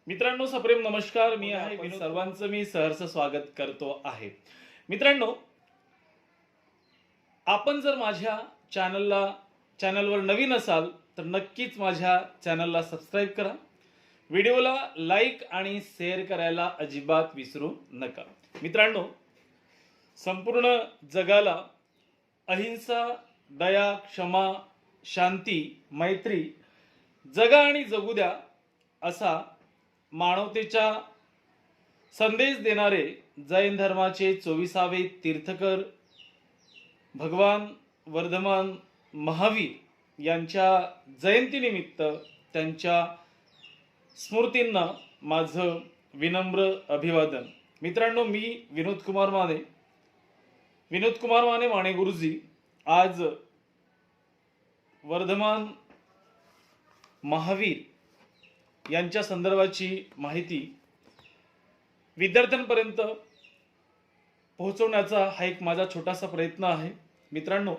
मित्रांनो, सप्रेम नमस्कार. मी आहे विनोद. सर्वांचं मी सहर्ष स्वागत करतो आहे. मित्रांनो, आपण जर माझ्या चॅनलवर नवीन असाल तर नक्कीच माझ्या चॅनलला सबस्क्राईब करा. व्हिडिओला लाईक आणि शेअर करायला अजिबात विसरू नका. मित्रांनो, संपूर्ण जगाला अहिंसा, दया, क्षमा, शांती, मैत्री जगा आणि जगू द्या असा मानवतेचा संदेश देणारे जैन धर्माचे 24वे तीर्थकर भगवान वर्धमान महावीर यांच्या जयंतीनिमित्त त्यांच्या स्मृतींना माझं विनम्र अभिवादन. मित्रांनो, मी विनोद कुमार माने गुरुजी आज वर्धमान महावीर यांच्या संदर्भाची माहिती विद्यार्थ्यांपर्यंत पोहोचवण्याचा हा एक माझा छोटासा प्रयत्न आहे. मित्रांनो,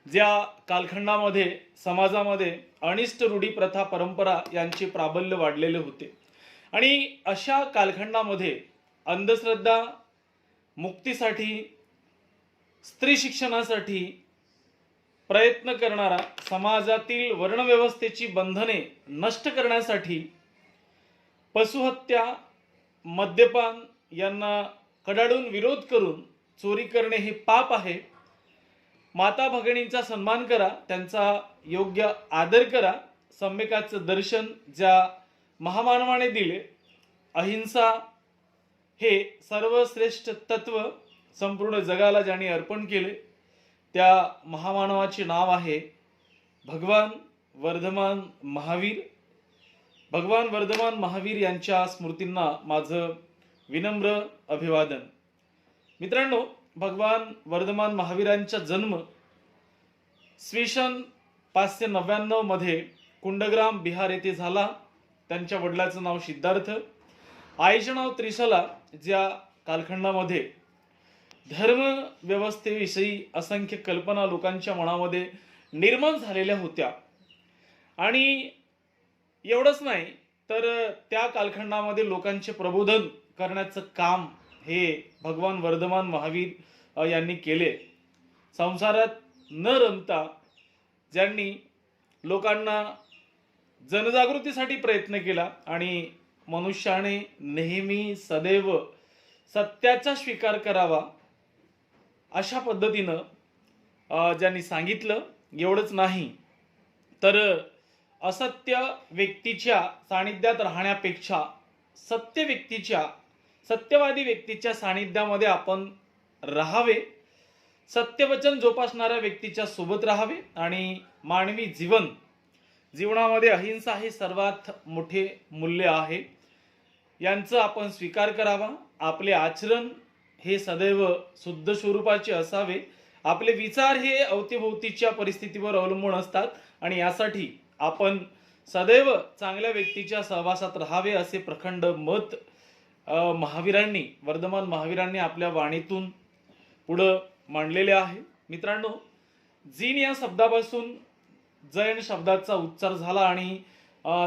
ज्या कालखंडामध्ये समाजामध्ये अनिष्ट रूढी, प्रथा, परंपरा यांचे प्राबल्य वाढलेले होते आणि अशा कालखंडामध्ये अंधश्रद्धा मुक्तीसाठी, स्त्री शिक्षणासाठी प्रयत्न करणारा, समाजातील वर्णव्यवस्थेची बंधने नष्ट करण्यासाठी पशुहत्या, मद्यपान यांना कडाडून विरोध करून चोरी करणे हे पाप आहे. माता भगिनींचा सन्मान करा, त्यांचा योग्य आदर करा. सम्यकाचं दर्शन ज्या महामानवाने दिले, अहिंसा हे सर्वश्रेष्ठ तत्व संपूर्ण जगाला ज्यांनी अर्पण केले, त्या महामानवाचे नाव आहे भगवान वर्धमान महावीर. भगवान वर्धमान महावीर यांच्या स्मृतींना माझं विनम्र अभिवादन. मित्रांनो, भगवान वर्धमान महावीरांचा जन्म सन 599 मध्ये कुंडग्राम बिहार येथे झाला. त्यांच्या वडिलाचं नाव सिद्धार्थ, आईचे नाव त्रिशला. ज्या कालखंडामध्ये धर्म व्यवस्थेविषयी असंख्य कल्पना लोकांच्या मनामध्ये निर्माण झालेल्या होत्या आणि एवढंच नाही तर त्या कालखंडामध्ये लोकांचे प्रबोधन करण्याचं काम हे भगवान वर्धमान महावीर यांनी केले. संसारात न रमता ज्यांनी लोकांना जनजागृतीसाठी प्रयत्न केला आणि मनुष्याने नेहमी सदैव सत्याचा स्वीकार करावा अशा पद्धतीनं ज्यांनी सांगितलं. एवढंच नाही तर असत्य व्यक्तीच्या सानिध्यात राहण्यापेक्षा सत्यवादी व्यक्तीच्या सानिध्यामध्ये आपण राहावे, सत्यवचन जोपासणाऱ्या व्यक्तीच्या सोबत राहावे आणि मानवी जीवनामध्ये अहिंसा हे सर्वात मोठे मूल्य आहे, यांचा आपण स्वीकार करावा. आपले आचरण हे सदैव शुद्ध स्वरूपाचे असावे. आपले विचार हे अवतीभोवतीच्या परिस्थितीवर अवलंबून असतात आणि यासाठी आपण सदैव चांगल्या व्यक्तीच्या सहवासात राहावे असे प्रखंड मत वर्धमान महावीरांनी आपल्या वाणीतून पुढं मांडलेले आहे. मित्रांनो, जीन या शब्दापासून जैन शब्दाचा उच्चार झाला आणि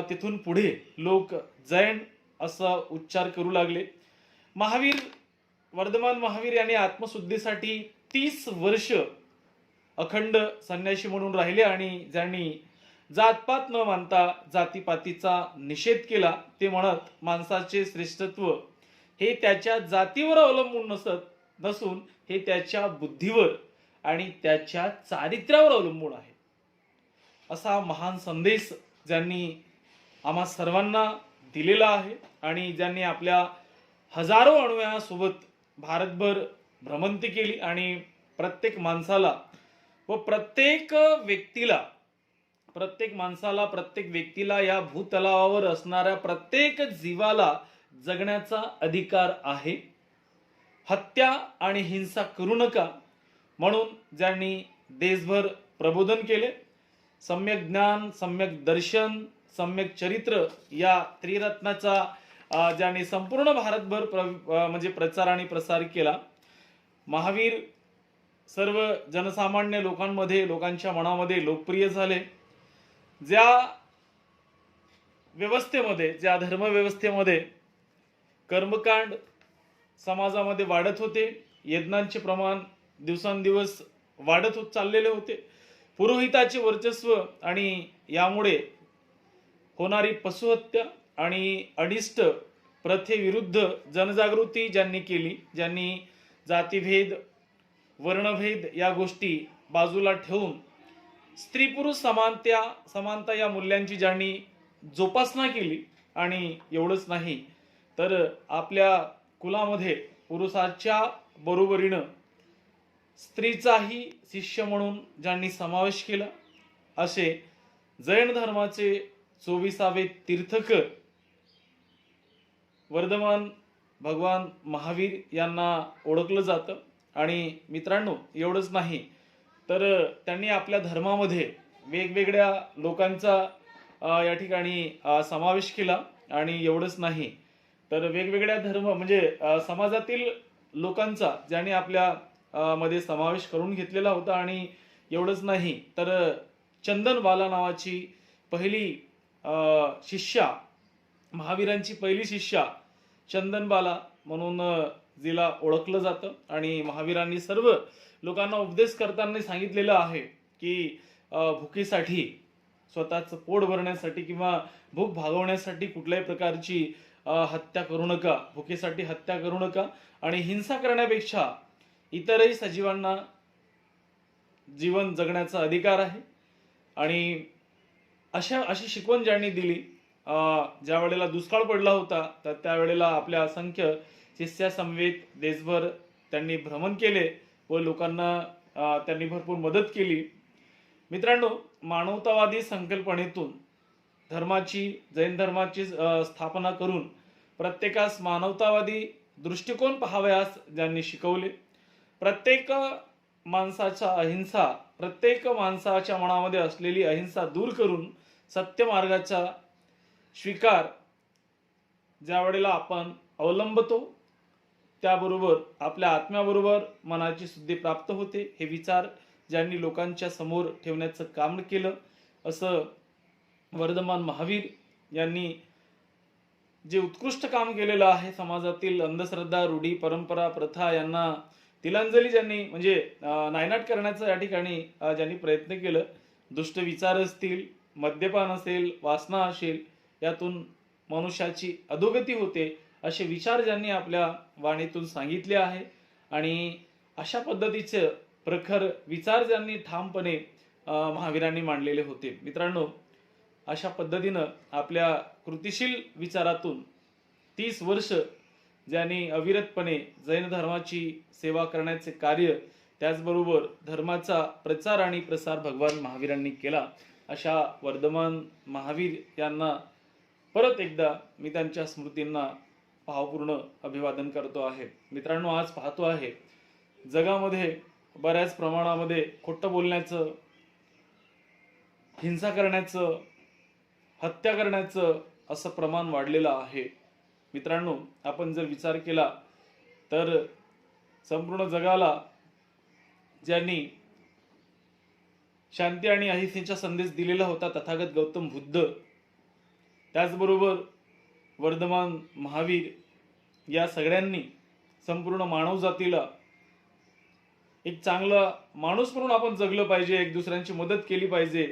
तिथून पुढे लोक जैन असा उच्चार करू लागले. वर्धमान महावीर यांनी आत्मशुद्धीसाठी 30 वर्ष अखंड संन्यासी म्हणून राहिले आणि ज्यांनी जातपात न मानता जातीपातीचा निषेध केला. ते म्हणत, माणसाचे श्रेष्ठत्व हे त्याच्या जातीवर अवलंबून नसून हे त्याच्या बुद्धीवर आणि त्याच्या चारित्र्यावर अवलंबून आहे. असा महान संदेश ज्यांनी आम्हा सर्वांना दिलेला आहे आणि ज्यांनी आपल्या हजारो अनुयायांसोबत भारतभर भ्रमंती केली आणि प्रत्येक माणसाला व प्रत्येक व्यक्तीला या भूतलावावर असणाऱ्या प्रत्येक जीवाला जगण्याचा अधिकार आहे. हत्या आणि हिंसा करू नका म्हणून ज्यांनी देशभर प्रबोधन केले. सम्यक ज्ञान, सम्यक दर्शन, सम्यक चरित्र या त्रिरत्नाचा ज्यांनी संपूर्ण भारतभर प्रचार आणि प्रसार केला. महावीर सर्व जनसामान्य लोकांच्या मनामध्ये लोकप्रिय झाले. ज्या व्यवस्थेमध्ये, ज्या धर्मव्यवस्थेमध्ये कर्मकांड समाजामध्ये वाढत होते, यज्ञांचे प्रमाण दिवसांदिवस वाढत होत चाललेले होते, पुरोहिताचे वर्चस्व आणि यामुळे होणारी पशुहत्या आणि अनिष्ट प्रथेविरुद्ध जनजागृती ज्यांनी केली, ज्यांनी जातीभेद वर्णभेद या गोष्टी बाजूला ठेवून स्त्री पुरुष समानता या मूल्यांची ज्यांनी जोपासना केली, आणि एवढंच नाही तर आपल्या कुलामध्ये पुरुषाच्या बरोबरीनं स्त्रीचाही शिष्य म्हणून ज्यांनी समावेश केला, असे जैन धर्माचे 24वे तीर्थकर वर्धमान भगवान महावीर यांना ओळखलं जातं. आणि मित्रांनो, एवढंच नाही तर त्यांनी आपल्या धर्मामध्ये वेगवेगळ्या लोकांचा या ठिकाणी समावेश केला. आणि एवढंच नाही तर वेगवेगळ्या धर्म म्हणजे समाजातील लोकांचा ज्यांनी आपल्या मध्ये समावेश करून घेतलेला होता. आणि एवढंच नाही तर चंदनबाला नावाची पहिली शिष्या, महावीरांची पहिली शिष्या चंदनबाला म्हणून जिला ओळखलं जातं. आणि महावीरांनी सर्व लोकांना उपदेश करताना सांगितलेलं आहे की भुकेसाठी, स्वतःचं पोट भरण्यासाठी किंवा भूक भागवण्यासाठी कुठल्याही प्रकारची हत्या करू नका, भुकेसाठी हत्या करू नका, आणि हिंसा करण्यापेक्षा इतरही सजीवांना जीवन जगण्याचा अधिकार आहे. आणि अशी शिकवण ज्यांनी दिली, ज्या वेळेला दुष्काळ पडला होता तर त्यावेळेला आपल्या असंख्य शिष्यासमवेत देशभर त्यांनी भ्रमण केले व लोकांना त्यांनी भरपूर मदत केली. मित्रांनो, मानवतावादी संकल्पनेतून जैन धर्माची स्थापना करून प्रत्येकास मानवतावादी दृष्टिकोन पाहावयास ज्यांनी शिकवले. प्रत्येक माणसाच्या मनामध्ये असलेली अहिंसा दूर करून सत्य मार्गाचा स्वीकार ज्या वेळेला आपण अवलंबतो, त्याबरोबर आपल्या आत्म्याबरोबर मनाची शुद्धी प्राप्त होते. हे विचार ज्यांनी लोकांच्या समोर ठेवण्याचं काम केलं, असं वर्धमान महावीर यांनी जे उत्कृष्ट काम केलेलं आहे, समाजातील अंधश्रद्धा, रूढी, परंपरा, प्रथा यांना तिलांजली ज्यांनी म्हणजे नायनाट करण्याचा या ठिकाणी ज्यांनी प्रयत्न केलं, दुष्ट विचार असतील, मद्यपान असेल, वासना असेल, यातून मनुष्याची अधोगती होते, असे विचार ज्यांनी आपल्या वाणीतून सांगितले आहे. आणि अशा पद्धतीचे प्रखर विचार ज्यांनी ठामपणे महावीरांनी मांडलेले होते. मित्रांनो, अशा पद्धतीनं आपल्या कृतिशील विचारातून 30 वर्ष ज्यांनी अविरतपणे जैन धर्माची सेवा करण्याचे कार्य, त्याचबरोबर धर्माचा प्रचार आणि प्रसार भगवान महावीरांनी केला, अशा वर्धमान महावीर यांना परत एकदा मी त्यांच्या स्मृतींना भावपूर्ण अभिवादन करतो आहे. मित्रांनो, आज पाहतो आहे जगामध्ये बऱ्याच प्रमाणामध्ये खोटं बोलण्याचं, हिंसा करण्याचं, हत्या करण्याचं असं प्रमाण वाढलेलं आहे. मित्रांनो, आपण जर विचार केला तर संपूर्ण जगाला ज्यांनी शांती आणि अहिंसेचा संदेश दिलेला होता तथागत गौतम बुद्ध, त्याचबरोबर वर्धमान महावीर, या सगळ्यांनी संपूर्ण मानवजातीला एक चांगला माणूस म्हणून आपण जगलं पाहिजे, एक दुसऱ्यांची मदत केली पाहिजे,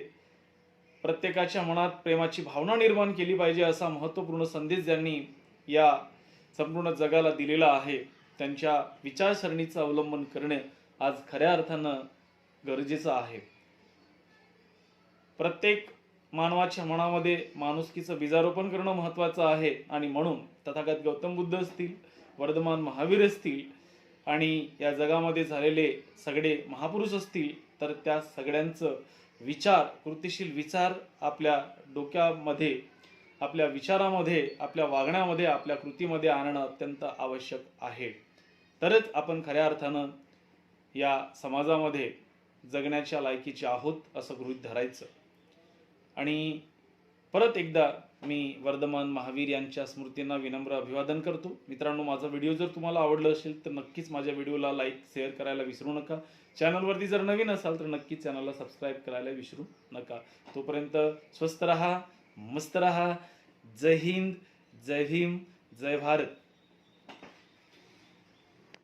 प्रत्येकाच्या मनात प्रेमाची भावना निर्माण केली पाहिजे, असा महत्त्वपूर्ण संदेश ज्यांनी या संपूर्ण जगाला दिलेला आहे. त्यांच्या विचारसरणीचं अवलंबन करणे आज खऱ्या अर्थानं गरजेचं आहे. प्रत्येक मानवाच्या मनामध्ये माणुसकीचं बीजारोपण करणं महत्त्वाचं आहे. आणि म्हणून तथागत गौतम बुद्ध असतील, वर्धमान महावीर असतील, आणि या जगामध्ये झालेले सगळे महापुरुष असतील, तर त्या सगळ्यांचं विचार, कृतिशील विचार आपल्या डोक्यामध्ये, आपल्या विचारामध्ये, आपल्या वागण्यामध्ये, आपल्या कृतीमध्ये आणणं अत्यंत आवश्यक आहे. तरच आपण खऱ्या अर्थानं या समाजामध्ये जगण्याच्या लायकीचे आहोत असं गृहीत धरायचं. आणि परत एकदा मी वर्धमान महावीर यांच्या स्मृतींना विनम्र अभिवादन करतो. मित्रांनो, माझा व्हिडिओ जर तुम्हाला आवडला असेल तर नक्कीच माझ्या व्हिडिओला लाईक, शेअर करायला विसरू नका. चॅनलवरती जर नवीन असाल तर नक्कीच चॅनलला सबस्क्राईब करायला विसरू नका. तोपर्यंत स्वस्थ रहा, मस्त रहा, जय हिंद, जय भीम, जय भारत.